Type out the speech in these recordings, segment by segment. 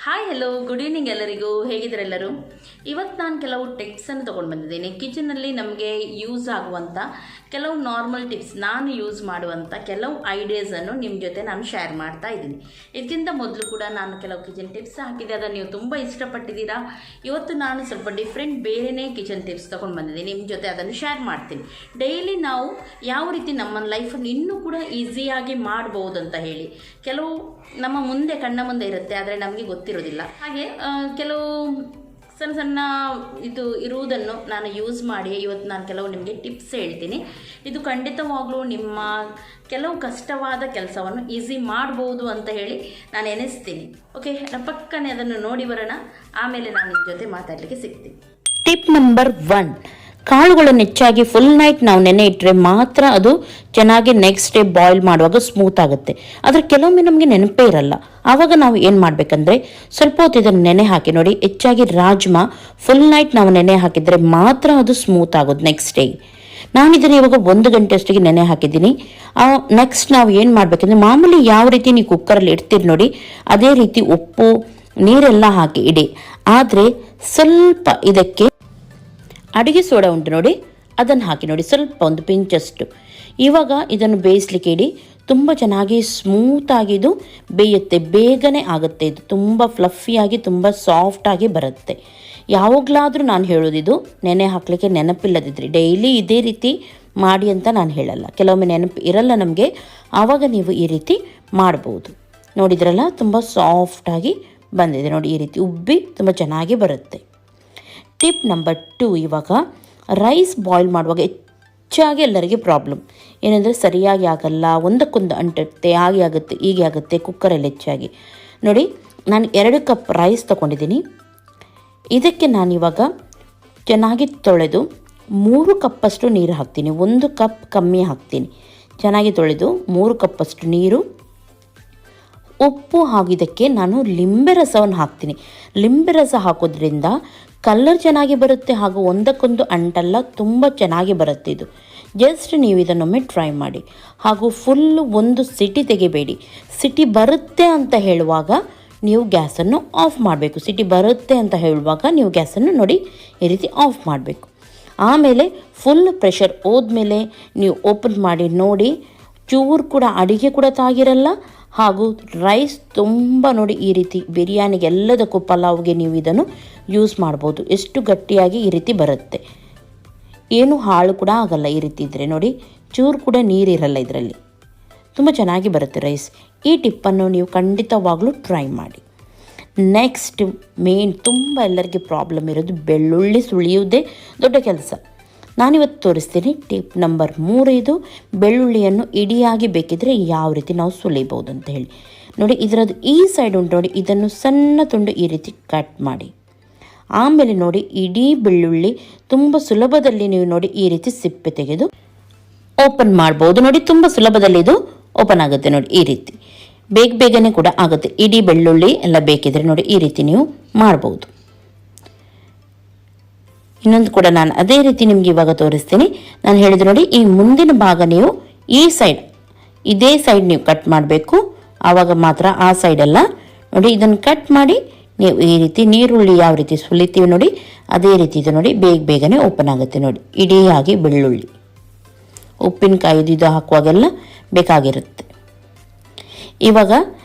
Hi hello good evening ಎಲ್ಲರಿಗೂ. ಹೇಗಿದ್ದಾರೆ ಎಲ್ಲರೂ? ಇವತ್ತು ನಾನು ಕೆಲವು ಟಿಪ್ಸನ್ನು ತೊಗೊಂಡು ಬಂದಿದ್ದೀನಿ. ಕಿಚನಲ್ಲಿ ನಮಗೆ ಯೂಸ್ ಆಗುವಂಥ ಕೆಲವು ನಾರ್ಮಲ್ ಟಿಪ್ಸ್, ನಾನು ಯೂಸ್ ಮಾಡುವಂಥ ಕೆಲವು ಐಡಿಯಾಸನ್ನು ನಿಮ್ಮ ಜೊತೆ ನಾನು ಶೇರ್ ಮಾಡ್ತಾ ಇದ್ದೀನಿ. ಇದಕ್ಕಿಂತ ಮೊದಲು ಕೂಡ ನಾನು ಕೆಲವು ಕಿಚನ್ ಟಿಪ್ಸ್ ಹಾಕಿದ್ದೆ, ಅದನ್ನು ನೀವು ತುಂಬ ಇಷ್ಟಪಟ್ಟಿದ್ದೀರಾ. ಇವತ್ತು ನಾನು ಸ್ವಲ್ಪ ಡಿಫ್ರೆಂಟ್ ಬೇರೆಯೇ ಕಿಚನ್ ಟಿಪ್ಸ್ ತೊಗೊಂಡು ಬಂದಿದ್ದೀನಿ, ನಿಮ್ಮ ಜೊತೆ ಅದನ್ನು ಶೇರ್ ಮಾಡ್ತೀನಿ. ಡೈಲಿ ನಾವು ಯಾವ ರೀತಿ ನಮ್ಮ ಲೈಫನ್ನು ಇನ್ನೂ ಕೂಡ ಈಸಿಯಾಗಿ ಮಾಡ್ಬೋದು ಅಂತ ಹೇಳಿ ಕೆಲವು ನಮ್ಮ ಮುಂದೆ ಕಣ್ಣ ಮುಂದೆ ಇರುತ್ತೆ, ಆದರೆ ನಮಗೆ ಗೊತ್ತಿರೋದಿಲ್ಲ. ಹಾಗೆ ಕೆಲವು ಸಣ್ಣ ಸಣ್ಣ ಇದು ಇರುವುದನ್ನು ನಾನು ಯೂಸ್ ಮಾಡಿ ಇವತ್ತು ನಾನು ಕೆಲವು ನಿಮಗೆ ಟಿಪ್ಸ್ ಹೇಳ್ತೀನಿ. ಇದು ಖಂಡಿತವಾಗ್ಲೂ ನಿಮ್ಮ ಕೆಲವು ಕಷ್ಟವಾದ ಕೆಲಸವನ್ನು ಈಸಿ ಮಾಡ್ಬೋದು ಅಂತ ಹೇಳಿ ನಾನು ಎನಿಸ್ತೀನಿ. ಓಕೆ, ಪಕ್ಕನೆ ಅದನ್ನು ನೋಡಿ ಬರೋಣ, ಆಮೇಲೆ ನಾನು ನಿಮ್ಮ ಜೊತೆ ಮಾತಾಡಲಿಕ್ಕೆ ಸಿಗ್ತೀನಿ. ಟಿಪ್ ನಂಬರ್ 1, ಕಾಳುಗಳನ್ನು ಹೆಚ್ಚಾಗಿ ಫುಲ್ ನೈಟ್ ನಾವು ನೆನೆ ಇಟ್ಟರೆ ಮಾತ್ರ ಅದು ಚೆನ್ನಾಗಿ ನೆಕ್ಸ್ಟ್ ಡೇ ಬಾಯ್ಲ್ ಮಾಡುವಾಗ ಸ್ಮೂತ್ ಆಗುತ್ತೆ. ಆದರೆ ಕೆಲವೊಮ್ಮೆ ನಮಗೆ ನೆನಪೇ ಇರಲ್ಲ. ಆವಾಗ ನಾವು ಏನು ಮಾಡಬೇಕಂದ್ರೆ ಸ್ವಲ್ಪ ಹೊತ್ತು ಇದನ್ನು ನೆನೆ ಹಾಕಿ ನೋಡಿ. ಹೆಚ್ಚಾಗಿ ರಾಜ್ಮಾ ಫುಲ್ ನೈಟ್ ನಾವು ನೆನೆ ಹಾಕಿದರೆ ಮಾತ್ರ ಅದು ಸ್ಮೂತ್ ಆಗೋದು ನೆಕ್ಸ್ಟ್ ಡೇ. ನಾನಿದನ್ನು ಇವಾಗ 1 ಗಂಟೆ ಅಷ್ಟಿಗೆ ನೆನೆ ಹಾಕಿದ್ದೀನಿ. ನೆಕ್ಸ್ಟ್ ನಾವು ಏನು ಮಾಡಬೇಕಂದ್ರೆ ಮಾಮೂಲಿ ಯಾವ ರೀತಿ ನೀವು ಕುಕ್ಕರಲ್ಲಿ ಇಡ್ತೀರಿ ನೋಡಿ, ಅದೇ ರೀತಿ ಉಪ್ಪು ನೀರೆಲ್ಲ ಹಾಕಿ ಇಡಿ. ಆದರೆ ಸ್ವಲ್ಪ ಇದಕ್ಕೆ ಅಡುಗೆ ಸೋಡಾ ಉಂಟು ನೋಡಿ, ಅದನ್ನು ಹಾಕಿ ನೋಡಿ, ಸ್ವಲ್ಪ ಒಂದು ಪಿಂಚಷ್ಟು. ಇವಾಗ ಇದನ್ನು ಬೇಯಿಸ್ಲಿಕ್ಕೆ ಇಡಿ. ತುಂಬ ಚೆನ್ನಾಗಿ ಸ್ಮೂತಾಗಿದು ಬೇಯುತ್ತೆ, ಬೇಗನೆ ಆಗುತ್ತೆ. ಇದು ತುಂಬ ಫ್ಲಫಿಯಾಗಿ ತುಂಬ ಸಾಫ್ಟಾಗಿ ಬರುತ್ತೆ. ಯಾವಾಗಲಾದರೂ ನಾನು ಹೇಳೋದಿದು ನೆನೆ ಹಾಕಲಿಕ್ಕೆ ನೆನಪಿಲ್ಲದಿದ್ದರೆ ಡೈಲಿ ಇದೇ ರೀತಿ ಮಾಡಿ ಅಂತ ನಾನು ಹೇಳಲ್ಲ. ಕೆಲವೊಮ್ಮೆ ನೆನಪು ಇರಲ್ಲ ನಮಗೆ, ಆವಾಗ ನೀವು ಈ ರೀತಿ ಮಾಡ್ಬೋದು. ನೋಡಿದ್ರಲ್ಲ, ತುಂಬ ಸಾಫ್ಟಾಗಿ ಬಂದಿದೆ ನೋಡಿ, ಈ ರೀತಿ ಉಬ್ಬಿ ತುಂಬ ಚೆನ್ನಾಗಿ ಬರುತ್ತೆ. ಟಿಪ್ ನಂಬರ್ 2, ಇವಾಗ ರೈಸ್ ಬಾಯ್ಲ್ ಮಾಡುವಾಗ ಹೆಚ್ಚಾಗಿ ಎಲ್ಲರಿಗೆ ಪ್ರಾಬ್ಲಮ್ ಏನಂದರೆ ಸರಿಯಾಗಿ ಆಗಲ್ಲ, ಒಂದಕ್ಕೊಂದು ಅಂಟುತ್ತೆ, ಹಾಗೆ ಆಗುತ್ತೆ ಹೀಗೆ ಆಗುತ್ತೆ ಕುಕ್ಕರಲ್ಲಿ ಹೆಚ್ಚಾಗಿ. ನೋಡಿ, ನಾನು 2 ಕಪ್ ರೈಸ್ ತೊಗೊಂಡಿದ್ದೀನಿ. ಇದಕ್ಕೆ ನಾನಿವಾಗ ಚೆನ್ನಾಗಿ ತೊಳೆದು 3 ಕಪ್ಪಷ್ಟು ನೀರು ಹಾಕ್ತೀನಿ. 1 ಕಪ್ ಕಮ್ಮಿ ಹಾಕ್ತೀನಿ. ಚೆನ್ನಾಗಿ ತೊಳೆದು 3 ಕಪ್ಪಷ್ಟು ನೀರು, ಉಪ್ಪು ಹಾಕಿದ್ದಕ್ಕೆ ನಾನು ಲಿಂಬೆ ರಸವನ್ನು ಹಾಕ್ತೀನಿ. ಲಿಂಬೆ ರಸ ಹಾಕೋದ್ರಿಂದ ಕಲರ್ ಚೆನ್ನಾಗಿ ಬರುತ್ತೆ, ಹಾಗೂ ಒಂದಕ್ಕೊಂದು ಅಂಟಲ್ಲ, ತುಂಬ ಚೆನ್ನಾಗಿ ಬರುತ್ತೆ ಇದು. ಜಸ್ಟ್ ನೀವು ಇದನ್ನೊಮ್ಮೆ ಟ್ರೈ ಮಾಡಿ. ಹಾಗೂ ಫುಲ್ಲು 1 ಸಿಟಿ ತೆಗಿಬೇಡಿ. ಸಿಟಿ ಬರುತ್ತೆ ಅಂತ ಹೇಳುವಾಗ ನೀವು ಗ್ಯಾಸನ್ನು ಆಫ್ ಮಾಡಬೇಕು. ಸಿಟಿ ಬರುತ್ತೆ ಅಂತ ಹೇಳುವಾಗ ನೀವು ಗ್ಯಾಸನ್ನು ನೋಡಿ ಈ ರೀತಿ ಆಫ್ ಮಾಡಬೇಕು. ಆಮೇಲೆ ಫುಲ್ ಪ್ರೆಷರ್ ಹೋದ್ಮೇಲೆ ನೀವು ಓಪನ್ ಮಾಡಿ ನೋಡಿ, ಚೂರು ಕೂಡ ಅಡಿಗೆ ಕೂಡ ತಾಗಿರಲ್ಲ, ಹಾಗೂ ರೈಸ್ ತುಂಬ ನೋಡಿ ಈ ರೀತಿ ಬಿರಿಯಾನಿಗೆ ಎಲ್ಲದಕ್ಕೂ ಪಲಾವ್ಗೆ ನೀವು ಇದನ್ನು ಯೂಸ್ ಮಾಡ್ಬೋದು. ಎಷ್ಟು ಗಟ್ಟಿಯಾಗಿ ಈ ರೀತಿ ಬರುತ್ತೆ, ಏನು ಹಾಳು ಕೂಡ ಆಗಲ್ಲ. ಈ ರೀತಿ ಇದ್ದರೆ ನೋಡಿ, ಚೂರು ಕೂಡ ನೀರಿರಲ್ಲ ಇದರಲ್ಲಿ, ತುಂಬ ಚೆನ್ನಾಗಿ ಬರುತ್ತೆ ರೈಸ್. ಈ ಟಿಪ್ಪನ್ನು ನೀವು ಖಂಡಿತವಾಗ್ಲೂ ಟ್ರೈ ಮಾಡಿ. ನೆಕ್ಸ್ಟ್ ಮೇನ್ ತುಂಬ ಎಲ್ಲರಿಗೆ ಪ್ರಾಬ್ಲಮ್ ಇರೋದು ಬೆಳ್ಳುಳ್ಳಿ ಸುಳಿಯುವುದೇ ದೊಡ್ಡ ಕೆಲಸ. ನಾನಿವತ್ತು ತೋರಿಸ್ತೀನಿ ಟಿಪ್ ನಂಬರ್ 3. ಇದು ಬೆಳ್ಳುಳ್ಳಿಯನ್ನು ಇಡಿಯಾಗಿ ಬೇಕಿದ್ರೆ ಯಾವ ರೀತಿ ನಾವು ಸುಲಿಬೋದು ಅಂತ ಹೇಳಿ ನೋಡಿ. ಇದರದ್ದು ಈ ಸೈಡ್ ಉಂಟು ನೋಡಿ, ಇದನ್ನು ಸಣ್ಣ ತುಂಡು ಈ ರೀತಿ ಕಟ್ ಮಾಡಿ. ಆಮೇಲೆ ನೋಡಿ, ಇಡೀ ಬೆಳ್ಳುಳ್ಳಿ ತುಂಬ ಸುಲಭದಲ್ಲಿ ನೀವು ನೋಡಿ ಈ ರೀತಿ ಸಿಪ್ಪೆ ತೆಗೆದು ಓಪನ್ ಮಾಡ್ಬೋದು. ನೋಡಿ, ತುಂಬ ಸುಲಭದಲ್ಲಿ ಇದು ಓಪನ್ ಆಗುತ್ತೆ ನೋಡಿ, ಈ ರೀತಿ ಬೇಗನೆ ಕೂಡ ಆಗುತ್ತೆ. ಇಡೀ ಬೆಳ್ಳುಳ್ಳಿ ಎಲ್ಲ ಬೇಕಿದ್ರೆ ನೋಡಿ ಈ ರೀತಿ ನೀವು ಮಾಡ್ಬೋದು. ಇನ್ನೊಂದು ಕೂಡ ನಾನು ಅದೇ ರೀತಿ ನಿಮಗೆ ಇವಾಗ ತೋರಿಸ್ತೀನಿ. ನಾನು ಹೇಳಿದೆ ನೋಡಿ, ಈ ಮುಂದಿನ ಭಾಗ ನೀವು ಈ ಸೈಡ್, ಇದೇ ಸೈಡ್ ನೀವು ಕಟ್ ಮಾಡಬೇಕು. ಆವಾಗ ಮಾತ್ರ ಆ ಸೈಡೆಲ್ಲ ನೋಡಿ ಇದನ್ನು ಕಟ್ ಮಾಡಿ ನೀವು ಈ ರೀತಿ ನೀರುಳ್ಳಿ ಯಾವ ರೀತಿ ಸುಲಿತೀವಿ ನೋಡಿ, ಅದೇ ರೀತಿ ಇದು ನೋಡಿ ಬೇಗನೆ ಓಪನ್ ಆಗುತ್ತೆ ನೋಡಿ. ಇಡಿಯಾಗಿ ಬೆಳ್ಳುಳ್ಳಿ, ಉಪ್ಪಿನಕಾಯಿ ಇದು ಹಾಕುವಾಗೆಲ್ಲ ಬೇಕಾಗಿರುತ್ತೆ. ಇವಾಗ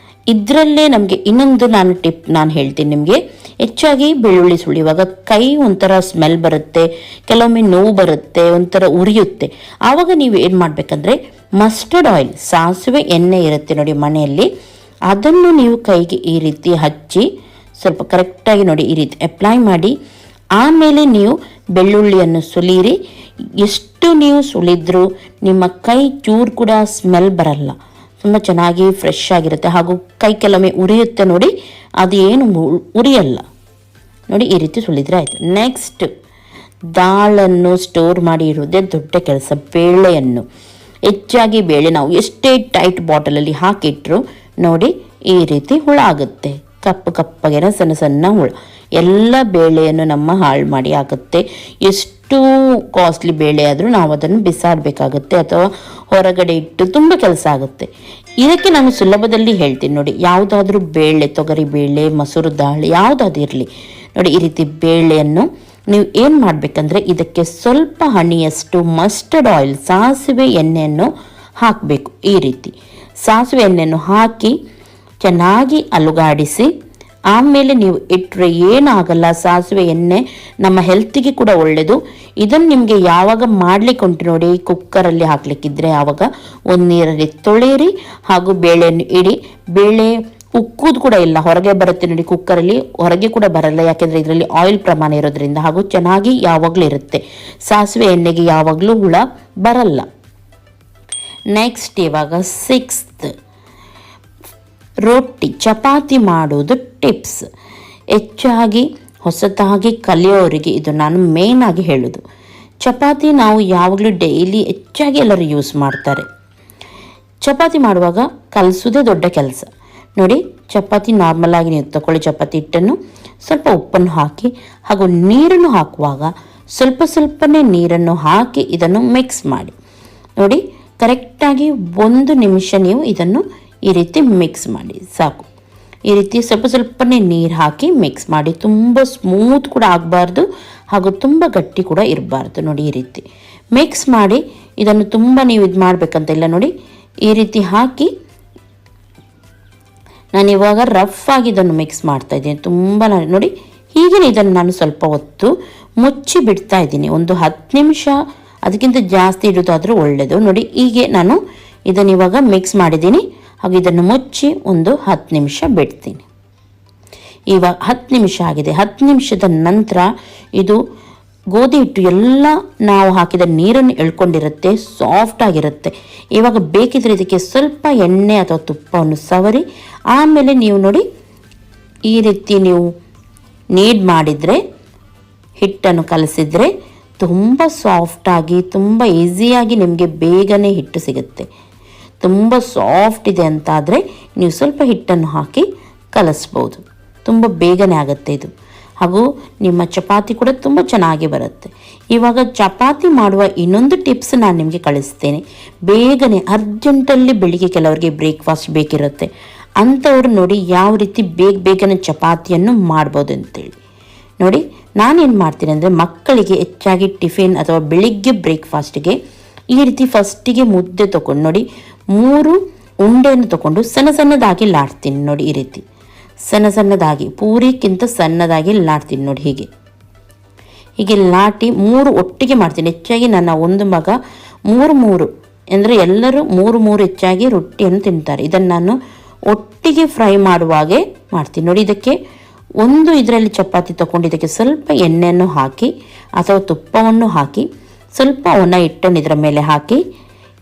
ಇದರಲ್ಲೇ ನಮಗೆ ಇನ್ನೊಂದು ಟಿಪ್ ನಾನು ಹೇಳ್ತೀನಿ ನಿಮಗೆ. ಹೆಚ್ಚಾಗಿ ಬೆಳ್ಳುಳ್ಳಿ ಸುಳಿಯುವಾಗ ಕೈ ಒಂಥರ ಸ್ಮೆಲ್ ಬರುತ್ತೆ, ಕೆಲವೊಮ್ಮೆ ನೋವು ಬರುತ್ತೆ, ಒಂಥರ ಉರಿಯುತ್ತೆ. ಆವಾಗ ನೀವು ಏನು ಮಾಡಬೇಕಂದ್ರೆ ಮಸ್ಟರ್ಡ್ ಆಯಿಲ್, ಸಾಸಿವೆ ಎಣ್ಣೆ ಇರುತ್ತೆ ನೋಡಿ ಮನೆಯಲ್ಲಿ, ಅದನ್ನು ನೀವು ಕೈಗೆ ಈ ರೀತಿ ಹಚ್ಚಿ ಸ್ವಲ್ಪ ಕರೆಕ್ಟಾಗಿ ನೋಡಿ ಈ ರೀತಿ ಅಪ್ಲೈ ಮಾಡಿ. ಆಮೇಲೆ ನೀವು ಬೆಳ್ಳುಳ್ಳಿಯನ್ನು ಸುಲಿಯಿರಿ. ಎಷ್ಟು ನೀವು ಸುಲಿದ್ರೂ ನಿಮ್ಮ ಕೈ ಚೂರು ಕೂಡ ಸ್ಮೆಲ್ ಬರಲ್ಲ, ತುಂಬ ಚೆನ್ನಾಗಿ ಫ್ರೆಶ್ ಆಗಿರುತ್ತೆ. ಹಾಗೂ ಕೈ ಕೆಲವೊಮ್ಮೆ ಉರಿಯುತ್ತೆ ನೋಡಿ, ಅದೇನು ಉರಿಯಲ್ಲ ನೋಡಿ, ಈ ರೀತಿ ಸುಲಿದ್ರೆ ಆಯಿತು. ನೆಕ್ಸ್ಟ್, ದಾಳನ್ನು ಸ್ಟೋರ್ ಮಾಡಿ ಇರೋದೇ ದೊಡ್ಡ ಕೆಲಸ. ಬೇಳೆಯನ್ನು ಹೆಚ್ಚಾಗಿ ಬೇಳೆ ನಾವು ಎಷ್ಟೇ ಟೈಟ್ ಬಾಟಲಲ್ಲಿ ಹಾಕಿಟ್ರು ನೋಡಿ ಈ ರೀತಿ ಹುಳ ಆಗುತ್ತೆ. ಕಪ್ಪಗೆನ ಸಣ್ಣ ಹುಳ ಎಲ್ಲ ಬೇಳೆಯನ್ನು ನಮ್ಮ ಹಾಳು ಮಾಡಿ ಆಗುತ್ತೆ. ಎಷ್ಟು ಕಾಸ್ಟ್ಲಿ ಬೇಳೆ ಆದರೂ ನಾವು ಅದನ್ನು ಬಿಸಾಡಬೇಕಾಗುತ್ತೆ ಅಥವಾ ಹೊರಗಡೆ ಇಟ್ಟು ತುಂಬ ಕೆಲಸ ಆಗುತ್ತೆ. ಇದಕ್ಕೆ ನಾನು ಸುಲಭದಲ್ಲಿ ಹೇಳ್ತೀನಿ ನೋಡಿ. ಯಾವುದಾದ್ರೂ ಬೇಳೆ, ತೊಗರಿ ಬೇಳೆ, ಮಸೂರು ದಾಳಿ ಯಾವುದಾದ್ರೂ ಇರಲಿ ನೋಡಿ, ಈ ರೀತಿ ಬೇಳೆಯನ್ನು ನೀವು ಏನು ಮಾಡಬೇಕಂದ್ರೆ ಇದಕ್ಕೆ ಸ್ವಲ್ಪ ಹನಿಯಷ್ಟು ಮಸ್ಟರ್ಡ್ ಆಯಿಲ್, ಸಾಸಿವೆ ಎಣ್ಣೆಯನ್ನು ಹಾಕಬೇಕು. ಈ ರೀತಿ ಸಾಸಿವೆ ಎಣ್ಣೆಯನ್ನು ಹಾಕಿ ಚೆನ್ನಾಗಿ ಅಲುಗಾಡಿಸಿ ಆಮೇಲೆ ನೀವು ಇಟ್ಟರೆ ಏನಾಗಲ್ಲ. ಸಾಸಿವೆ ಎಣ್ಣೆ ನಮ್ಮ ಹೆಲ್ತಿಗೆ ಕೂಡ ಒಳ್ಳೆಯದು. ಇದನ್ನು ನಿಮಗೆ ಯಾವಾಗ ಮಾಡಲಿಕ್ಕೆ ಉಂಟು ನೋಡಿ, ಕುಕ್ಕರಲ್ಲಿ ಹಾಕಲಿಕ್ಕಿದ್ರೆ ಆವಾಗ ಒಂದು ನೀರಲ್ಲಿ ತೊಳೆಯಿರಿ ಹಾಗೂ ಬೇಳೆಯನ್ನು ಇಡಿ. ಬೇಳೆ ಉಕ್ಕುದು ಕೂಡ ಇಲ್ಲ, ಹೊರಗೆ ಬರುತ್ತೆ ನೋಡಿ. ಕುಕ್ಕರಲ್ಲಿ ಹೊರಗೆ ಕೂಡ ಬರಲ್ಲ, ಯಾಕೆಂದರೆ ಇದರಲ್ಲಿ ಆಯಿಲ್ ಪ್ರಮಾಣ ಇರೋದ್ರಿಂದ, ಹಾಗೂ ಚೆನ್ನಾಗಿ ಯಾವಾಗಲೂ ಇರುತ್ತೆ. ಸಾಸಿವೆ ಎಣ್ಣೆಗೆ ಯಾವಾಗಲೂ ಹುಳ ಬರಲ್ಲ. ನೆಕ್ಸ್ಟ್ ಇವಾಗ 6th, ರೊಟ್ಟಿ ಚಪಾತಿ ಮಾಡೋದು ಟಿಪ್ಸ್. ಹೆಚ್ಚಾಗಿ ಹೊಸತಾಗಿ ಕಲಿಯೋರಿಗೆ ಇದು ನಾನು ಮೇಯ್ನಾಗಿ ಹೇಳೋದು. ಚಪಾತಿ ನಾವು ಯಾವಾಗಲೂ ಡೈಲಿ ಹೆಚ್ಚಾಗಿ ಎಲ್ಲರೂ ಯೂಸ್ ಮಾಡ್ತಾರೆ. ಚಪಾತಿ ಮಾಡುವಾಗ ಕಲಿಸೋದೇ ದೊಡ್ಡ ಕೆಲಸ ನೋಡಿ. ಚಪಾತಿ ನಾರ್ಮಲ್ ಆಗಿ ನೀವು ತಗೊಳ್ಳಿ, ಚಪಾತಿ ಹಿಟ್ಟನ್ನು ಸ್ವಲ್ಪ ಉಪ್ಪನ್ನು ಹಾಕಿ ಹಾಗೂ ನೀರನ್ನು ಹಾಕುವಾಗ ಸ್ವಲ್ಪನೇ ನೀರನ್ನು ಹಾಕಿ ಇದನ್ನು ಮಿಕ್ಸ್ ಮಾಡಿ ನೋಡಿ. ಕರೆಕ್ಟಾಗಿ 1 ನಿಮಿಷ ನೀವು ಇದನ್ನು ಈ ರೀತಿ ಮಿಕ್ಸ್ ಮಾಡಿ ಸಾಕು. ಈ ರೀತಿ ಸ್ವಲ್ಪನೇ ನೀರು ಹಾಕಿ ಮಿಕ್ಸ್ ಮಾಡಿ. ತುಂಬ ಸ್ಮೂತ್ ಕೂಡ ಆಗಬಾರ್ದು ಹಾಗೂ ತುಂಬ ಗಟ್ಟಿ ಕೂಡ ಇರಬಾರ್ದು ನೋಡಿ. ಈ ರೀತಿ ಮಿಕ್ಸ್ ಮಾಡಿ ಇದನ್ನು ತುಂಬ ನೀವು ಇದು ಮಾಡಬೇಕಂತ ಇಲ್ಲ ನೋಡಿ. ಈ ರೀತಿ ಹಾಕಿ ನಾನಿವಾಗ ರಫ್ ಆಗಿ ಇದನ್ನು ಮಿಕ್ಸ್ ಮಾಡ್ತಾ ಇದ್ದೀನಿ. ತುಂಬ ನೋಡಿ, ಹೀಗೆ ಇದನ್ನು ನಾನು ಸ್ವಲ್ಪ ಹೊತ್ತು ಮುಚ್ಚಿ ಬಿಡ್ತಾ ಇದ್ದೀನಿ. ಒಂದು 10 ನಿಮಿಷ, ಅದಕ್ಕಿಂತ ಜಾಸ್ತಿ ಇಡೋದಾದರೂ ಒಳ್ಳೆಯದು ನೋಡಿ. ಹೀಗೆ ನಾನು ಇದನ್ನು ಇವಾಗ ಮಿಕ್ಸ್ ಮಾಡಿದ್ದೀನಿ ಹಾಗೂ ಇದನ್ನು ಮುಚ್ಚಿ ಒಂದು 10 ನಿಮಿಷ ಬಿಡ್ತೀನಿ. ಇವಾಗ 10 ನಿಮಿಷ ಆಗಿದೆ. 10 ನಿಮಿಷದ ನಂತರ ಇದು ಗೋಧಿ ಹಿಟ್ಟು ಎಲ್ಲ ನಾವು ಹಾಕಿದ ನೀರನ್ನು ಎಳ್ಕೊಂಡಿರುತ್ತೆ, ಸಾಫ್ಟ್ ಆಗಿರುತ್ತೆ. ಇವಾಗ ಬೇಕಿದ್ರೆ ಇದಕ್ಕೆ ಸ್ವಲ್ಪ ಎಣ್ಣೆ ಅಥವಾ ತುಪ್ಪವನ್ನು ಸವರಿ ಆಮೇಲೆ ನೀವು ನೋಡಿ ಈ ರೀತಿ ನೀವು ನೀಡ್ ಮಾಡಿದರೆ, ಹಿಟ್ಟನ್ನು ಕಲಸಿದರೆ ತುಂಬ ಸಾಫ್ಟಾಗಿ ತುಂಬ ಈಸಿಯಾಗಿ ನಿಮಗೆ ಬೇಗನೆ ಹಿಟ್ಟು ಸಿಗುತ್ತೆ. ತುಂಬ ಸಾಫ್ಟ್ ಇದೆ ಅಂತಾದರೆ ನೀವು ಸ್ವಲ್ಪ ಹಿಟ್ಟನ್ನು ಹಾಕಿ ಕಲಿಸ್ಬೋದು, ತುಂಬ ಬೇಗನೆ ಆಗುತ್ತೆ ಇದು. ಹಾಗೂ ನಿಮ್ಮ ಚಪಾತಿ ಕೂಡ ತುಂಬ ಚೆನ್ನಾಗಿ ಬರುತ್ತೆ. ಇವಾಗ ಚಪಾತಿ ಮಾಡುವ ಇನ್ನೊಂದು ಟಿಪ್ಸ್ ನಾನು ನಿಮಗೆ ಕಳಿಸ್ತೇನೆ. ಬೇಗನೆ ಅರ್ಜೆಂಟಲ್ಲಿ ಬೆಳಿಗ್ಗೆ ಕೆಲವರಿಗೆ ಬ್ರೇಕ್ಫಾಸ್ಟ್ ಬೇಕಿರುತ್ತೆ, ಅಂಥವ್ರು ನೋಡಿ ಯಾವ ರೀತಿ ಬೇಗನೆ ಚಪಾತಿಯನ್ನು ಮಾಡ್ಬೋದು ಅಂತೇಳಿ ನೋಡಿ. ನಾನೇನು ಮಾಡ್ತೀನಿ ಅಂದರೆ ಮಕ್ಕಳಿಗೆ ಹೆಚ್ಚಾಗಿ ಟಿಫಿನ್ ಅಥವಾ ಬೆಳಿಗ್ಗೆ ಬ್ರೇಕ್ಫಾಸ್ಟಿಗೆ ಈ ರೀತಿ ಫಸ್ಟಿಗೆ ಮುದ್ದೆ ತೊಗೊಂಡು ನೋಡಿ 3 ಉಂಡೆಯನ್ನು ತೊಗೊಂಡು ಸಣ್ಣದಾಗಿ ಲಾಡ್ತೀನಿ ನೋಡಿ. ಈ ರೀತಿ ಸಣ್ಣದಾಗಿ, ಪೂರಿಕ್ಕಿಂತ ಸಣ್ಣದಾಗಿ ಲಾಡ್ತೀನಿ ನೋಡಿ. ಹೀಗೆ ಲಾಟಿ 3 ಒಟ್ಟಿಗೆ ಮಾಡ್ತೀನಿ. ಹೆಚ್ಚಾಗಿ ನನ್ನ ಒಂದು ಮಗ 3 ಅಂದರೆ ಎಲ್ಲರೂ 3 ಹೆಚ್ಚಾಗಿ ರೊಟ್ಟಿಯನ್ನು ತಿಂತಾರೆ. ಇದನ್ನು ನಾನು ಒಟ್ಟಿಗೆ ಫ್ರೈ ಮಾಡುವಾಗೆ ಮಾಡ್ತೀನಿ ನೋಡಿ. ಇದಕ್ಕೆ ಒಂದು ಇದರಲ್ಲಿ ಚಪಾತಿ ತೊಗೊಂಡು ಇದಕ್ಕೆ ಸ್ವಲ್ಪ ಎಣ್ಣೆಯನ್ನು ಹಾಕಿ ಅಥವಾ ತುಪ್ಪವನ್ನು ಹಾಕಿ ಸ್ವಲ್ಪ ಒಣ ಹಿಟ್ಟನ್ನು ಇದರ ಮೇಲೆ ಹಾಕಿ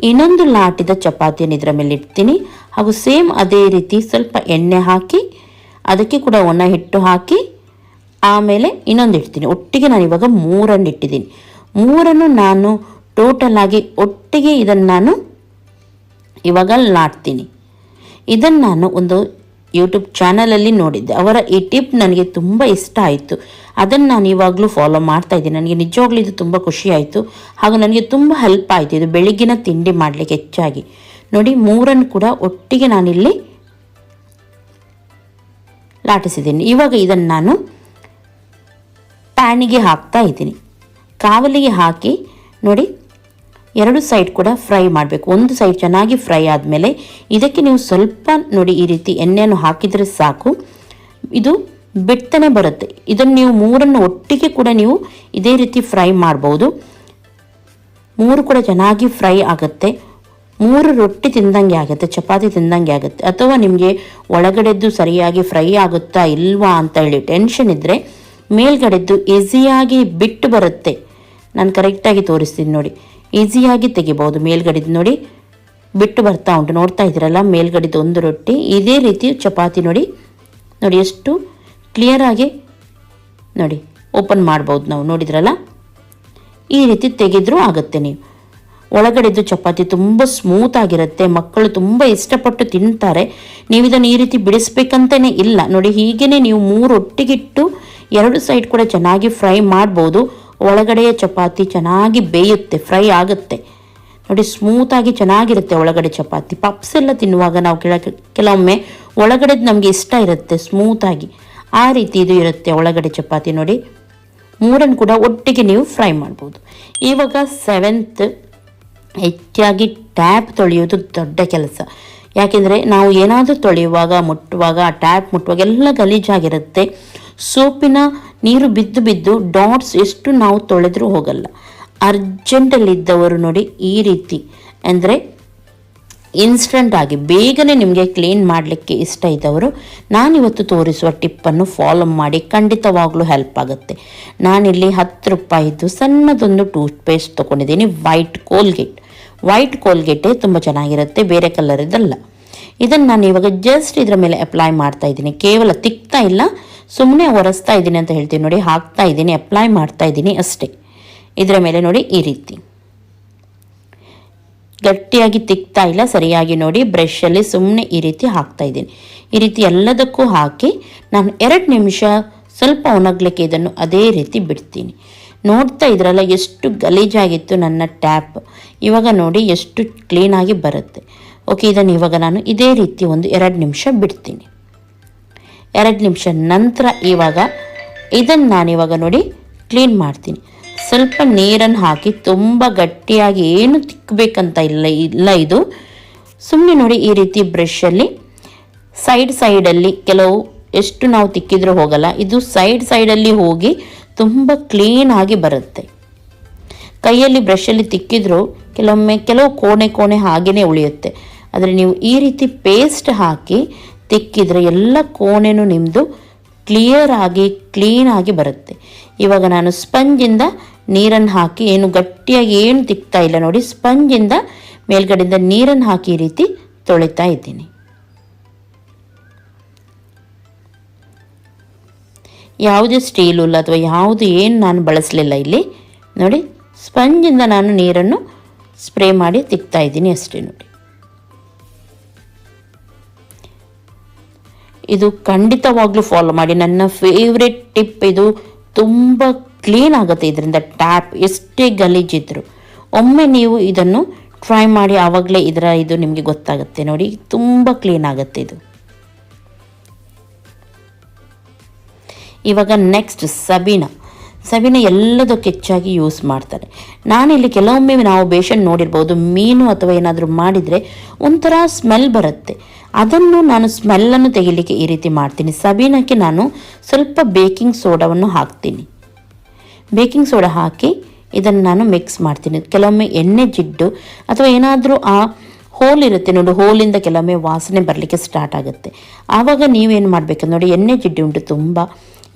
ಇನ್ನೊಂದು ಲಾಟಿದ ಚಪಾತಿಯನ್ನು ಇದರ ಮೇಲೆ ಇಡ್ತೀನಿ. ಹಾಗೂ ಸೇಮ್ ಅದೇ ರೀತಿ ಸ್ವಲ್ಪ ಎಣ್ಣೆ ಹಾಕಿ ಅದಕ್ಕೆ ಕೂಡ ಒಣ ಹಿಟ್ಟು ಹಾಕಿ ಆಮೇಲೆ ಇನ್ನೊಂದು ಇಡ್ತೀನಿ. ಒಟ್ಟಿಗೆ ನಾನು ಇವಾಗ 3 ಇಟ್ಟಿದ್ದೀನಿ. 3 ನಾನು ಟೋಟಲ್ ಆಗಿ ಒಟ್ಟಿಗೆ ಇದನ್ನು ನಾನು ಇವಾಗ ಲಾಡ್ತೀನಿ. ಇದನ್ನು ನಾನು ಒಂದು ಯೂಟ್ಯೂಬ್ ಚಾನಲಲ್ಲಿ ನೋಡಿದ್ದೆ. ಅವರ ಈ ಟಿಪ್ ನನಗೆ ತುಂಬ ಇಷ್ಟ ಆಯಿತು. ಅದನ್ನು ನಾನು ಇವಾಗಲೂ ಫಾಲೋ ಮಾಡ್ತಾ ಇದ್ದೀನಿ. ನನಗೆ ನಿಜವಾಗ್ಲೂ ಇದು ತುಂಬ ಖುಷಿ ಆಯಿತು ಹಾಗೂ ನನಗೆ ತುಂಬ ಹೆಲ್ಪ್ ಆಯಿತು. ಇದು ಬೆಳಿಗ್ಗಿನ ತಿಂಡಿ ಮಾಡಲಿಕ್ಕೆ ಹೆಚ್ಚಾಗಿ ನೋಡಿ. 3 ಕೂಡ ಒಟ್ಟಿಗೆ ನಾನಿಲ್ಲಿ ಲಾಟಿಸಿದ್ದೀನಿ. ಇವಾಗ ಇದನ್ನು ನಾನು ಪ್ಯಾನಿಗೆ ಹಾಕ್ತಾ ಇದ್ದೀನಿ. ಕಾವಲಿಗೆ ಹಾಕಿ ನೋಡಿ 2 ಸೈಡ್ ಕೂಡ ಫ್ರೈ ಮಾಡಬೇಕು. ಒಂದು ಸೈಡ್ ಚೆನ್ನಾಗಿ ಫ್ರೈ ಆದಮೇಲೆ ಇದಕ್ಕೆ ನೀವು ಸ್ವಲ್ಪ ನೋಡಿ ಈ ರೀತಿ ಎಣ್ಣೆಯನ್ನು ಹಾಕಿದರೆ ಸಾಕು, ಇದು ಬಿಡ್ತಾನೆ ಬರುತ್ತೆ. ಇದನ್ನು ನೀವು 3 ಒಟ್ಟಿಗೆ ಕೂಡ ನೀವು ಇದೇ ರೀತಿ ಫ್ರೈ ಮಾಡ್ಬೋದು. 3 ಕೂಡ ಚೆನ್ನಾಗಿ ಫ್ರೈ ಆಗುತ್ತೆ. 3 ರೊಟ್ಟಿ ತಿಂದಂಗೆ ಆಗುತ್ತೆ, ಚಪಾತಿ ತಿಂದಂಗೆ ಆಗುತ್ತೆ. ಅಥವಾ ನಿಮಗೆ ಒಳಗಡೆದ್ದು ಸರಿಯಾಗಿ ಫ್ರೈ ಆಗುತ್ತಾ ಇಲ್ವಾ ಅಂತ ಹೇಳಿ ಟೆನ್ಷನ್ ಇದ್ದರೆ ಮೇಲ್ಗಡೆದ್ದು ಈಸಿಯಾಗಿ ಬಿಟ್ಟು ಬರುತ್ತೆ. ನಾನು ಕರೆಕ್ಟಾಗಿ ತೋರಿಸ್ತೀನಿ ನೋಡಿ. ಈಸಿಯಾಗಿ ತೆಗಿಬೋದು. ಮೇಲ್ಗಡೆದು ನೋಡಿ ಬಿಟ್ಟು ಬರ್ತಾ ಉಂಟು, ನೋಡ್ತಾ ಇದ್ದೀರಲ್ಲ. ಮೇಲ್ಗಡೆದು ಒಂದು ರೊಟ್ಟಿ ಇದೇ ರೀತಿ ಚಪಾತಿ ನೋಡಿ ಎಷ್ಟು ಕ್ಲಿಯರಾಗಿ ನೋಡಿ ಓಪನ್ ಮಾಡ್ಬೋದು ನಾವು, ನೋಡಿದ್ರಲ್ಲ. ಈ ರೀತಿ ತೆಗೆದ್ರೂ ಆಗುತ್ತೆ. ನೀವು ಒಳಗಡೆದು ಚಪಾತಿ ತುಂಬ ಸ್ಮೂತ್ ಆಗಿರುತ್ತೆ, ಮಕ್ಕಳು ತುಂಬ ಇಷ್ಟಪಟ್ಟು ತಿಂತಾರೆ. ನೀವು ಇದನ್ನು ಈ ರೀತಿ ಬಿಡಿಸ್ಬೇಕಂತಲೇ ಇಲ್ಲ ನೋಡಿ. ಹೀಗೇ ನೀವು 3 ಒಟ್ಟಿಗಿಟ್ಟು 2 ಸೈಡ್ ಕೂಡ ಚೆನ್ನಾಗಿ ಫ್ರೈ ಮಾಡ್ಬೋದು. ಒಳಗಡೆಯ ಚಪಾತಿ ಚೆನ್ನಾಗಿ ಬೇಯುತ್ತೆ, ಫ್ರೈ ಆಗುತ್ತೆ ನೋಡಿ ಸ್ಮೂತಾಗಿ ಚೆನ್ನಾಗಿರುತ್ತೆ ಒಳಗಡೆ ಚಪಾತಿ. ಪಪ್ಸ್ ಎಲ್ಲ ತಿನ್ನುವಾಗ ನಾವು ಕೆಲವೊಮ್ಮೆ ಒಳಗಡೆದು ನಮಗೆ ಇಷ್ಟ ಇರುತ್ತೆ ಸ್ಮೂತಾಗಿ, ಆ ರೀತಿ ಇದು ಇರುತ್ತೆ ಒಳಗಡೆ ಚಪಾತಿ. ನೋಡಿ ಮೂರನ್ನು ಕೂಡ ಒಟ್ಟಿಗೆ ನೀವು ಫ್ರೈ ಮಾಡ್ಬೋದು. ಇವಾಗ 7th, ಹೆಚ್ಚಾಗಿ ಟ್ಯಾಪ್ ತೊಳೆಯೋದು ದೊಡ್ಡ ಕೆಲಸ. ಯಾಕೆಂದರೆ ನಾವು ಏನಾದರೂ ತೊಳೆಯುವಾಗ ಮುಟ್ಟುವಾಗ ಟ್ಯಾಪ್ ಮುಟ್ಟುವಾಗ ಎಲ್ಲ ಗಲೀಜಾಗಿರುತ್ತೆ. ಸೋಪಿನ ನೀರು ಬಿದ್ದು ಬಿದ್ದು ಡಾಟ್ಸ್ ಎಷ್ಟು ನಾವು ತೊಳೆದ್ರೂ ಹೋಗಲ್ಲ. ಅರ್ಜೆಂಟಲ್ಲಿದ್ದವರು ನೋಡಿ ಈ ರೀತಿ ಅಂದರೆ ಇನ್ಸ್ಟಂಟ್ ಆಗಿ ಬೇಗನೆ ನಿಮಗೆ ಕ್ಲೀನ್ ಮಾಡಲಿಕ್ಕೆ ಇಷ್ಟ ಇದ್ದವರು ನಾನಿವತ್ತು ತೋರಿಸುವ ಟಿಪ್ಪನ್ನು ಫಾಲೋ ಮಾಡಿ, ಖಂಡಿತವಾಗ್ಲೂ ಹೆಲ್ಪ್ ಆಗುತ್ತೆ. ನಾನಿಲ್ಲಿ 10 ರೂಪಾಯಿದ್ದು ಸಣ್ಣದೊಂದು ಟೂತ್ ಪೇಸ್ಟ್ ತೊಗೊಂಡಿದ್ದೀನಿ. ವೈಟ್ ಕೋಲ್ಗೇಟೇ ತುಂಬ ಚೆನ್ನಾಗಿರುತ್ತೆ, ಬೇರೆ ಕಲರ್ ಇದಲ್ಲ. ಇದನ್ನು ನಾನು ಇವಾಗ ಜಸ್ಟ್ ಇದರ ಮೇಲೆ ಅಪ್ಲೈ ಮಾಡ್ತಾ ಇದ್ದೀನಿ. ಕೇವಲ ತಿಕ್ತಾ ಇಲ್ಲ, ಸುಮ್ಮನೆ ಒರೆಸ್ತಾ ಇದ್ದೀನಿ ಅಂತ ಹೇಳ್ತೀನಿ ನೋಡಿ. ಹಾಕ್ತಾ ಇದ್ದೀನಿ, ಅಪ್ಲೈ ಮಾಡ್ತಾ ಇದ್ದೀನಿ ಅಷ್ಟೇ. ಇದರ ಮೇಲೆ ನೋಡಿ ಈ ರೀತಿ ಗಟ್ಟಿಯಾಗಿ ತಿಕ್ತಾ ಇಲ್ಲ, ಸರಿಯಾಗಿ ನೋಡಿ ಬ್ರಷಲ್ಲಿ ಸುಮ್ಮನೆ ಈ ರೀತಿ ಹಾಕ್ತಾ ಇದ್ದೀನಿ. ಈ ರೀತಿ ಎಲ್ಲದಕ್ಕೂ ಹಾಕಿ ನಾನು 2 ನಿಮಿಷ ಸ್ವಲ್ಪ ಒಣಗಲಿಕ್ಕೆ ಇದನ್ನು ಅದೇ ರೀತಿ ಬಿಡ್ತೀನಿ. ನೋಡ್ತಾ ಇದ್ರಲ್ಲ ಎಷ್ಟು ಗಲೀಜಾಗಿತ್ತು ನನ್ನ ಟ್ಯಾಪ್, ಇವಾಗ ನೋಡಿ ಎಷ್ಟು ಕ್ಲೀನಾಗಿ ಬರುತ್ತೆ. ಓಕೆ, ಇದನ್ನು ಇವಾಗ ನಾನು ಇದೇ ರೀತಿ ಒಂದು 2 ನಿಮಿಷ ಬಿಡ್ತೀನಿ. 2 ನಿಮಿಷ ನಂತರ ಇವಾಗ ಇದನ್ನು ನಾನಿವಾಗ ನೋಡಿ ಕ್ಲೀನ್ ಮಾಡ್ತೀನಿ. ಸ್ವಲ್ಪ ನೀರನ್ನು ಹಾಕಿ, ತುಂಬ ಗಟ್ಟಿಯಾಗಿ ಏನು ತಿಕ್ಕಬೇಕಂತ ಇಲ್ಲ ಇದು. ಸುಮ್ಮನೆ ನೋಡಿ ಈ ರೀತಿ ಬ್ರಷಲ್ಲಿ ಸೈಡಲ್ಲಿ ಕೆಲವು ಎಷ್ಟು ನಾವು ತಿಕ್ಕಿದ್ರೂ ಹೋಗಲ್ಲ, ಇದು ಸೈಡಲ್ಲಿ ಹೋಗಿ ತುಂಬ ಕ್ಲೀನಾಗಿ ಬರುತ್ತೆ. ಕೈಯಲ್ಲಿ ಬ್ರಷಲ್ಲಿ ತಿಕ್ಕಿದ್ರೂ ಕೆಲವು ಕೋಣೆ ಹಾಗೇ ಉಳಿಯುತ್ತೆ. ಆದರೆ ನೀವು ಈ ರೀತಿ ಪೇಸ್ಟ್ ಹಾಕಿ ತಿಕ್ಕಿದರೆ ಎಲ್ಲ ಕೋಣೆನೂ ನಿಮ್ಮದು ಕ್ಲೀನಾಗಿ ಬರುತ್ತೆ. ಇವಾಗ ನಾನು ಸ್ಪಂಜಿಂದ ನೀರನ್ನು ಹಾಕಿ, ಏನು ಗಟ್ಟಿಯಾಗಿ ಏನು ತಿಕ್ತಾ ಇಲ್ಲ ನೋಡಿ, ಸ್ಪಂಜಿಂದ ಮೇಲ್ಗಡೆಯಿಂದ ನೀರನ್ನು ಹಾಕಿ ಈ ರೀತಿ ತೊಳಿತಾ ಇದ್ದೀನಿ. ಯಾವುದೇ ಸ್ಟೀಲು ಇಲ್ಲ ಅಥವಾ ಯಾವುದು ಏನು ನಾನು ಬಳಸಲಿಲ್ಲ ಇಲ್ಲಿ. ನೋಡಿ ಸ್ಪಂಜಿಂದ ನಾನು ನೀರನ್ನು ಸ್ಪ್ರೇ ಮಾಡಿ ತಿಕ್ತಾ ಇದ್ದೀನಿ ಅಷ್ಟೇ. ನೋಡಿ ಇದು ಖಂಡಿತವಾಗ್ಲೂ ಫಾಲೋ ಮಾಡಿ, ನನ್ನ ಫೇವ್ರೆಟ್ ಟಿಪ್ ಇದು. ತುಂಬ ಕ್ಲೀನ್ ಆಗುತ್ತೆ ಇದರಿಂದ ಟ್ಯಾಪ್, ಎಷ್ಟೇ ಗಲೀಜಿದ್ರು. ಒಮ್ಮೆ ನೀವು ಇದನ್ನು ಟ್ರೈ ಮಾಡಿ, ಆವಾಗಲೇ ಇದು ನಿಮಗೆ ಗೊತ್ತಾಗುತ್ತೆ. ನೋಡಿ ತುಂಬ ಕ್ಲೀನ್ ಆಗುತ್ತೆ ಇದು. ಇವಾಗ ನೆಕ್ಸ್ಟ್ ಸಬೀನಾ ಎಲ್ಲದಕ್ಕೆ ಹೆಚ್ಚಾಗಿ ಯೂಸ್ ಮಾಡ್ತಾರೆ. ನಾನಿಲ್ಲಿ ಕೆಲವೊಮ್ಮೆ ನಾವು ಬೇಷನ್ ನೋಡಿರ್ಬೋದು, ಮೀನು ಅಥವಾ ಏನಾದರೂ ಮಾಡಿದರೆ ಒಂಥರ ಸ್ಮೆಲ್ ಬರುತ್ತೆ. ಅದನ್ನು ನಾನು ಸ್ಮೆಲ್ಲನ್ನು ತೆಗಿಲಿಕ್ಕೆ ಈ ರೀತಿ ಮಾಡ್ತೀನಿ. ಸಬೀನಕ್ಕೆ ನಾನು ಸ್ವಲ್ಪ ಬೇಕಿಂಗ್ ಸೋಡಾವನ್ನು ಹಾಕ್ತೀನಿ. ಬೇಕಿಂಗ್ ಸೋಡಾ ಹಾಕಿ ಇದನ್ನು ನಾನು ಮಿಕ್ಸ್ ಮಾಡ್ತೀನಿ. ಕೆಲವೊಮ್ಮೆ ಎಣ್ಣೆ ಜಿಡ್ಡು ಅಥವಾ ಏನಾದರೂ ಆ ಹೋಲ್ ಇರುತ್ತೆ ನೋಡಿ, ಹೋಲಿಂದ ಕೆಲವೊಮ್ಮೆ ವಾಸನೆ ಬರಲಿಕ್ಕೆ ಸ್ಟಾರ್ಟ್ ಆಗುತ್ತೆ. ಆವಾಗ ನೀವೇನು ಮಾಡಬೇಕು ನೋಡಿ, ಎಣ್ಣೆ ಜಿಡ್ಡು ಉಂಟು ತುಂಬ,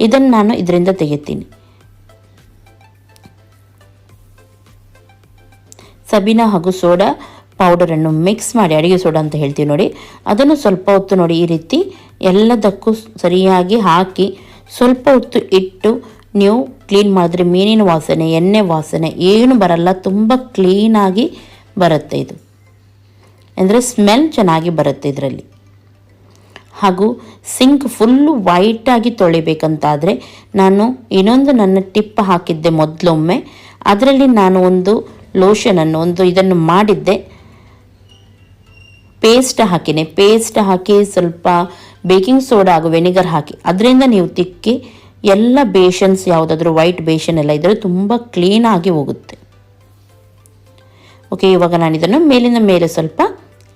ಇದನ್ನು ನಾನು ಇದರಿಂದ ತೆಗಿತೀನಿ. ಸಬೀನಾ ಹಾಗೂ ಸೋಡಾ ಪೌಡರನ್ನು ಮಿಕ್ಸ್ ಮಾಡಿ, ಅಡುಗೆ ಸೋಡಾ ಅಂತ ಹೇಳ್ತೀವಿ ನೋಡಿ, ಅದನ್ನು ಸ್ವಲ್ಪ ಹೊತ್ತು ನೋಡಿ ಈ ರೀತಿ ಎಲ್ಲದಕ್ಕೂ ಸರಿಯಾಗಿ ಹಾಕಿ ಸ್ವಲ್ಪ ಹೊತ್ತು ಇಟ್ಟು ನೀವು ಕ್ಲೀನ್ ಮಾಡಿದ್ರೆ ಮೀನಿನ ವಾಸನೆ, ಎಣ್ಣೆ ವಾಸನೆ ಏನು ಬರಲ್ಲ, ತುಂಬ ಕ್ಲೀನಾಗಿ ಬರುತ್ತೆ ಇದು. ಅಂದರೆ ಸ್ಮೆಲ್ ಚೆನ್ನಾಗಿ ಬರುತ್ತೆ ಇದರಲ್ಲಿ. ಹಾಗೂ ಸಿಂಕ್ ಫುಲ್ಲು ವೈಟಾಗಿ ತೊಳಿಬೇಕಂತಾದರೆ ನಾನು ಇನ್ನೊಂದು ನನ್ನ ಟಿಪ್ ಹಾಕಿದ್ದೆ ಮೊದಲೊಮ್ಮೆ. ಅದರಲ್ಲಿ ನಾನು ಒಂದು ಲೋಷನನ್ನು ಇದನ್ನು ಮಾಡಿದ್ದೆ, ಪೇಸ್ಟ್ ಹಾಕಿ ಸ್ವಲ್ಪ ಬೇಕಿಂಗ್ ಸೋಡಾ ಹಾಗೂ ವೆನಿಗರ್ ಹಾಕಿ ಅದರಿಂದ ನೀವು ತಿಕ್ಕಿ ಎಲ್ಲ ಬೇಷನ್ಸ್ ಯಾವುದಾದ್ರೂ ವೈಟ್ ಬೇಷನ್ ಎಲ್ಲ ಇದ್ದರೆ ತುಂಬ ಕ್ಲೀನಾಗಿ ಹೋಗುತ್ತೆ. ಓಕೆ, ಇವಾಗ ನಾನು ಇದನ್ನು ಮೇಲಿಂದ ಮೇಲೆ ಸ್ವಲ್ಪ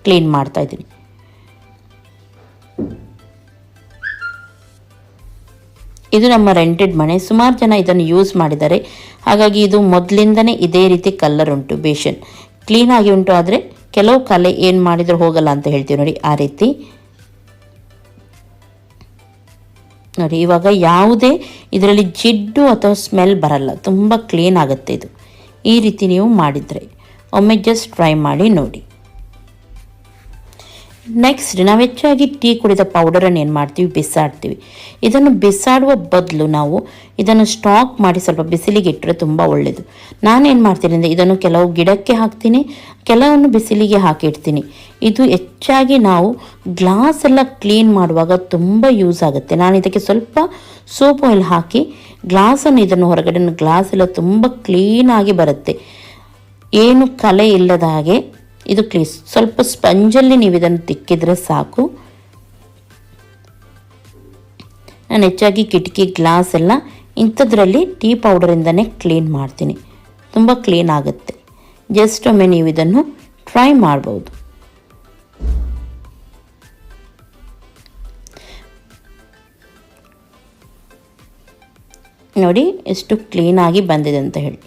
ಕ್ಲೀನ್ ಮಾಡ್ತಾ ಇದ್ದೀನಿ. ಇದು ನಮ್ಮ ರೆಂಟೆಡ್ ಮನೆ, ಸುಮಾರು ಜನ ಇದನ್ನು ಯೂಸ್ ಮಾಡಿದ್ದಾರೆ. ಹಾಗಾಗಿ ಇದು ಮೊದಲಿಂದನೇ ಇದೇ ರೀತಿ ಕಲರ್ ಉಂಟು, ಬೇಷನ್ ಕ್ಲೀನಾಗಿ ಉಂಟು. ಆದರೆ ಕೆಲವು ಕಲೆ ಏನು ಮಾಡಿದರೂ ಹೋಗಲ್ಲ ಅಂತ ಹೇಳ್ತೀವಿ ನೋಡಿ, ಆ ರೀತಿ ನೋಡಿ. ಇವಾಗ ಯಾವುದೇ ಇದರಲ್ಲಿ ಜಿಡ್ಡು ಅಥವಾ ಸ್ಮೆಲ್ ಬರಲ್ಲ, ತುಂಬ ಕ್ಲೀನ್ ಆಗುತ್ತೆ ಇದು. ಈ ರೀತಿ ನೀವು ಮಾಡಿದರೆ ಒಮ್ಮೆ ಜಸ್ಟ್ ಟ್ರೈ ಮಾಡಿ ನೋಡಿ. ನೆಕ್ಸ್ಟ್ ನಾವು ಹೆಚ್ಚಾಗಿ ಟೀ ಕುಡಿದ ಪೌಡರನ್ನು ಏನು ಮಾಡ್ತೀವಿ, ಬಿಸಾಡ್ತೀವಿ. ಇದನ್ನು ಬಿಸಾಡುವ ಬದಲು ನಾವು ಇದನ್ನು ಸ್ಟಾಕ್ ಮಾಡಿ ಸ್ವಲ್ಪ ಬಿಸಿಲಿಗೆ ಇಟ್ಟರೆ ತುಂಬ ಒಳ್ಳೆಯದು. ನಾನೇನು ಮಾಡ್ತೀನಿ ಅಂದರೆ ಇದನ್ನು ಕೆಲವು ಗಿಡಕ್ಕೆ ಹಾಕ್ತೀನಿ, ಕೆಲವನ್ನು ಬಿಸಿಲಿಗೆ ಹಾಕಿಡ್ತೀನಿ. ಇದು ಹೆಚ್ಚಾಗಿ ನಾವು ಗ್ಲಾಸ್ ಎಲ್ಲ ಕ್ಲೀನ್ ಮಾಡುವಾಗ ತುಂಬ ಯೂಸ್ ಆಗುತ್ತೆ. ನಾನು ಇದಕ್ಕೆ ಸ್ವಲ್ಪ ಸೋಪ್ ಆಯಿಲ್ ಹಾಕಿ ಗ್ಲಾಸನ್ನು ಇದನ್ನು ಹೊರಗಡೆ ಗ್ಲಾಸ್ ಎಲ್ಲ ತುಂಬ ಕ್ಲೀನಾಗಿ ಬರುತ್ತೆ. ಏನು ಕಲೆ ಇಲ್ಲದ ಹಾಗೆ ಇದು ಕ್ಲೀಸ್. ಸ್ವಲ್ಪ ಸ್ಪಂಜಲ್ಲಿ ನೀವು ಇದನ್ನು ತಿಕ್ಕಿದ್ರೆ ಸಾಕು. ನಾನು ಹೆಚ್ಚಾಗಿ ಕಿಟಕಿ ಗ್ಲಾಸ್ ಎಲ್ಲ ಇಂಥದ್ರಲ್ಲಿ ಟೀ ಪೌಡರಿಂದನೇ ಕ್ಲೀನ್ ಮಾಡ್ತೀನಿ. ತುಂಬ ಕ್ಲೀನ್ ಆಗುತ್ತೆ. ಜಸ್ಟ್ ಒಮ್ಮೆ ನೀವು ಇದನ್ನು ಟ್ರೈ ಮಾಡ್ಬೋದು. ನೋಡಿ ಎಷ್ಟು ಕ್ಲೀನಾಗಿ ಬಂದಿದೆ ಅಂತ ಹೇಳಿ.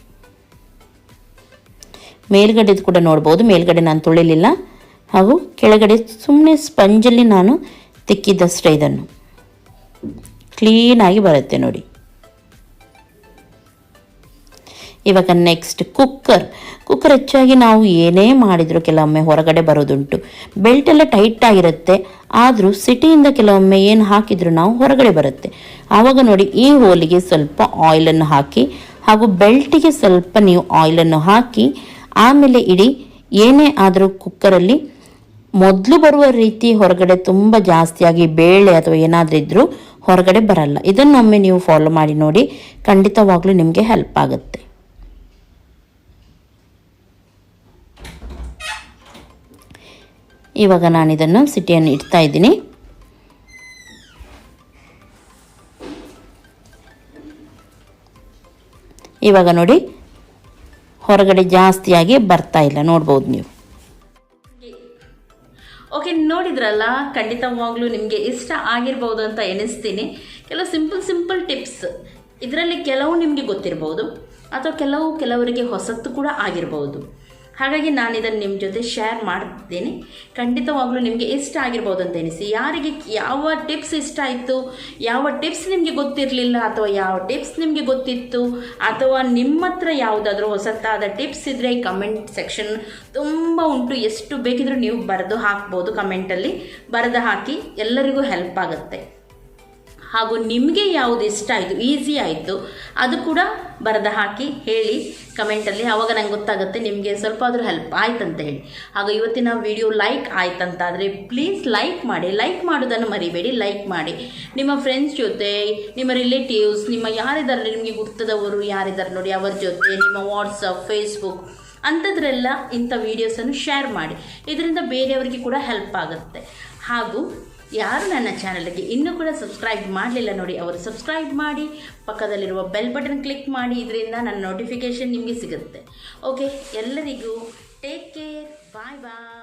ಮೇಲ್ಗಡೆದು ಕೂಡ ನೋಡ್ಬೋದು. ಮೇಲ್ಗಡೆ ನಾನು ತೊಳಿಲಿಲ್ಲ, ಹಾಗೂ ಕೆಳಗಡೆ ಸುಮ್ಮನೆ ಸ್ಪಂಜಲ್ಲಿ ನಾನು ತಿಕ್ಕಿದ್ದಷ್ಟೇ. ಇದನ್ನು ಕ್ಲೀನಾಗಿ ಬರುತ್ತೆ ನೋಡಿ. ಇವಾಗ ನೆಕ್ಸ್ಟ್ ಕುಕ್ಕರ್ ಹೆಚ್ಚಾಗಿ ನಾವು ಏನೇ ಮಾಡಿದರೂ ಕೆಲವೊಮ್ಮೆ ಹೊರಗಡೆ ಬರೋದುಂಟು. ಬೆಲ್ಟೆಲ್ಲ ಟೈಟ್ ಆಗಿರುತ್ತೆ, ಆದರೂ ಸಿಟಿಯಿಂದ ಕೆಲವೊಮ್ಮೆ ಏನು ಹಾಕಿದರೂ ನಾವು ಹೊರಗಡೆ ಬರುತ್ತೆ. ಆವಾಗ ನೋಡಿ ಈ ಹೋಲಿಗೆ ಸ್ವಲ್ಪ ಆಯಿಲನ್ನು ಹಾಕಿ, ಹಾಗೂ ಬೆಲ್ಟಿಗೆ ಸ್ವಲ್ಪ ನೀವು ಆಯಿಲನ್ನು ಹಾಕಿ ಆಮೇಲೆ ಇಡಿ. ಏನೇ ಆದರೂ ಕುಕ್ಕರಲ್ಲಿ ಮೊದಲು ಬರುವ ರೀತಿ ಹೊರಗಡೆ ತುಂಬ ಜಾಸ್ತಿಯಾಗಿ ಬೇಳೆ ಅಥವಾ ಏನಾದರೂ ಇದ್ದರೂ ಹೊರಗಡೆ ಬರಲ್ಲ. ಇದನ್ನೊಮ್ಮೆ ನೀವು ಫಾಲೋ ಮಾಡಿ ನೋಡಿ, ಖಂಡಿತವಾಗ್ಲೂ ನಿಮಗೆ ಹೆಲ್ಪ್ ಆಗುತ್ತೆ. ಇವಾಗ ನಾನು ಇದನ್ನು ಸಿಟಿಯನ್ನು ಇಡ್ತಾ ಇದ್ದೀನಿ. ಇವಾಗ ನೋಡಿ ಹೊರಗಡೆ ಜಾಸ್ತಿಯಾಗಿ ಬರ್ತಾ ಇಲ್ಲ, ನೋಡ್ಬೋದು ನೀವು. ಓಕೆ, ನೋಡಿದ್ರಲ್ಲ, ಖಂಡಿತವಾಗ್ಲೂ ನಿಮಗೆ ಇಷ್ಟ ಆಗಿರ್ಬೋದು ಅಂತ ಎನಿಸ್ತೀನಿ. ಕೆಲವು ಸಿಂಪಲ್ ಟಿಪ್ಸ್ ಇದರಲ್ಲಿ ಕೆಲವು ನಿಮಗೆ ಗೊತ್ತಿರ್ಬೋದು, ಅಥವಾ ಕೆಲವರಿಗೆ ಹೊಸತ್ತು ಕೂಡ ಆಗಿರ್ಬೋದು. ಹಾಗಾಗಿ ನಾನು ಇದನ್ನು ನಿಮ್ಮ ಜೊತೆ ಶೇರ್ ಮಾಡ್ತಿದ್ದೇನೆ. ಖಂಡಿತವಾಗ್ಲೂ ನಿಮಗೆ ಇಷ್ಟ ಆಗಿರ್ಬೋದು ಅಂತ ಎನಿಸಿ. ಯಾರಿಗೆ ಯಾವ ಟಿಪ್ಸ್ ಇಷ್ಟ ಆಯಿತು, ಯಾವ ಟಿಪ್ಸ್ ನಿಮಗೆ ಗೊತ್ತಿರಲಿಲ್ಲ, ಅಥವಾ ಯಾವ ಟಿಪ್ಸ್ ನಿಮಗೆ ಗೊತ್ತಿತ್ತು, ಅಥವಾ ನಿಮ್ಮ ಹತ್ರ ಯಾವುದಾದ್ರೂ ಹೊಸತಾದ ಟಿಪ್ಸ್ ಇದ್ದರೆ ಕಮೆಂಟ್ ಸೆಕ್ಷನ್ ತುಂಬ ಉಂಟು. ಎಷ್ಟು ಬೇಕಿದ್ರೂ ನೀವು ಬರೆದು ಹಾಕ್ಬೋದು. ಕಮೆಂಟಲ್ಲಿ ಬರೆದು ಹಾಕಿ, ಎಲ್ಲರಿಗೂ ಹೆಲ್ಪ್ ಆಗುತ್ತೆ. ಹಾಗೂ ನಿಮಗೆ ಯಾವುದು ಇಷ್ಟ ಆಯಿತು, ಈಸಿ ಆಯಿತು, ಅದು ಕೂಡ ಬರೆದು ಹಾಕಿ ಹೇಳಿ ಕಮೆಂಟಲ್ಲಿ. ಆವಾಗ ನಂಗೆ ಗೊತ್ತಾಗುತ್ತೆ ನಿಮಗೆ ಸ್ವಲ್ಪ ಆದರೂ ಹೆಲ್ಪ್ ಆಯ್ತಂತ ಹೇಳಿ. ಹಾಗೂ ಇವತ್ತಿನ ವಿಡಿಯೋ ಲೈಕ್ ಆಯ್ತಂತಾದರೆ ಪ್ಲೀಸ್ ಲೈಕ್ ಮಾಡಿ. ಲೈಕ್ ಮಾಡೋದನ್ನು ಮರಿಬೇಡಿ. ಲೈಕ್ ಮಾಡಿ, ನಿಮ್ಮ ಫ್ರೆಂಡ್ಸ್ ಜೊತೆ, ನಿಮ್ಮ ರಿಲೇಟಿವ್ಸ್, ನಿಮ್ಮ ಯಾರಿದ್ದಾರೆ ನಿಮಗೆ ಗುರ್ತದವರು ಯಾರಿದ್ದಾರೆ ನೋಡಿ ಅವರ ಜೊತೆ, ನಿಮ್ಮ ವಾಟ್ಸಪ್, ಫೇಸ್ಬುಕ್ ಅಂಥದ್ರೆಲ್ಲ ಇಂಥ ವೀಡಿಯೋಸನ್ನು ಶೇರ್ ಮಾಡಿ. ಇದರಿಂದ ಬೇರೆಯವರಿಗೆ ಕೂಡ ಹೆಲ್ಪ್ ಆಗುತ್ತೆ. ಹಾಗೂ ಯಾರು ನನ್ನ ಚಾನಲ್ಗೆ ಇನ್ನೂ ಕೂಡ ಸಬ್ಸ್ಕ್ರೈಬ್ ಮಾಡಲಿಲ್ಲ ನೋಡಿ, ಅವರು ಸಬ್ಸ್ಕ್ರೈಬ್ ಮಾಡಿ, ಪಕ್ಕದಲ್ಲಿರುವ ಬೆಲ್ ಬಟನ್ ಕ್ಲಿಕ್ ಮಾಡಿ. ಇದರಿಂದ ನನ್ನ ನೋಟಿಫಿಕೇಷನ್ ನಿಮಗೆ ಸಿಗುತ್ತೆ. ಓಕೆ, ಎಲ್ಲರಿಗೂ ಟೇಕ್ ಕೇರ್, ಬಾಯ್ ಬಾಯ್.